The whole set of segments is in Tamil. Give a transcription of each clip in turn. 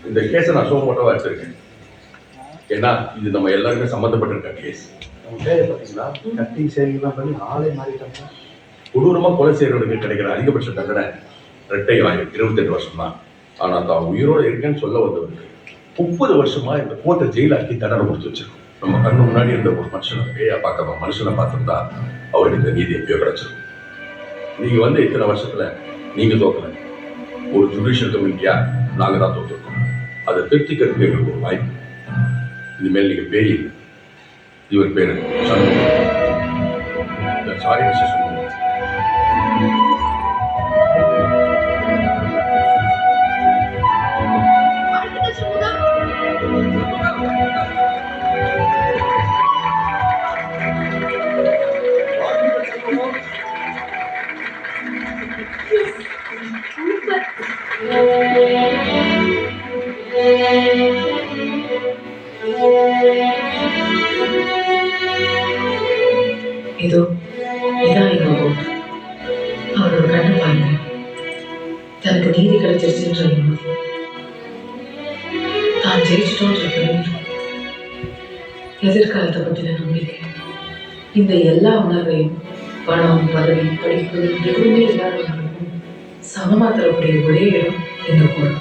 இந்த கேஸை நான் சோமோட்டோவா எடுத்திருக்கேன். ஏன்னா இது நம்ம எல்லாருமே சம்மந்தப்பட்டிருக்க கேஸ். பார்த்தீங்களா, கட்டிங் சேவிங்லாம் பண்ணி ஆளே மாறிட்டாங்க. கொடூரமா கொலை செய்யறவனுக்கு கிடைக்கிற அதிகபட்ச தண்டனை ரெட்டை ஆயுள் 28 வருஷம் தான். ஆனா தான் உயிரோடு இருக்கேன்னு சொல்ல வந்தவருக்கு 30 வருஷமா இந்த கோர்ட்டை ஜெயிலாக்கி தண்டனை கொடுத்து வச்சிருக்கோம். நம்ம கண்ணு முன்னாடி இருந்த ஒரு மனுஷனை பேயா பார்க்காம மனுஷனை பார்த்துருந்தா அவருக்கு இந்த நீதி எப்பயோ கிடைச்சிடும். நீங்க வந்து இத்தனை வருஷத்துல நீங்க தோக்கல, ஒரு ஜுடிஷியல் கம்யூனிட்டியா நாங்க தான் தோத்துருக்கோம். அதை திருத்திக்கிறதுக்கு எங்களுக்கு ஒரு வாய்ப்பு. இனிமேல் நீங்க பேய் இல்லை, இவர் பேரு சண்முகம். Sorry mister Shanmugam. இதோ இதான் எங்க கோட். அவரோட கண்ணை பாருங்க. தனக்கு நீதி கிடைச்சிருச்சுன்ற நிம்மதி, தான் ஜெயிச்சிட்டோன்ற பெருமை, எதிர்காலத்தை பற்றின நம்பிக்கை, இந்த எல்லா உணர்வையும் பணம், பதவி, படிப்பு எதுவுமே இல்லாதவங்களுக்கும் சமமா தரக்கூடிய ஒரே இடம் இந்த கோட்.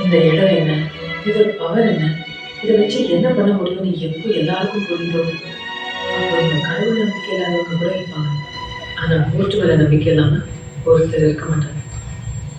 இந்த இடம் என்ன, இதோட பவர் என்ன, இதை வச்சு என்ன பண்ண முடியும்னு எப்போ எல்லாருக்கும் புரியுதோ அப்போ இந்த கடவுள் நம்பிக்கை இல்லாதவங்க கூட இருப்பாங்க. ஆனா கோர்ட்டு மேல நம்பிக்கை இல்லாம ஒருத்தர் இருக்க மாட்டாங்க.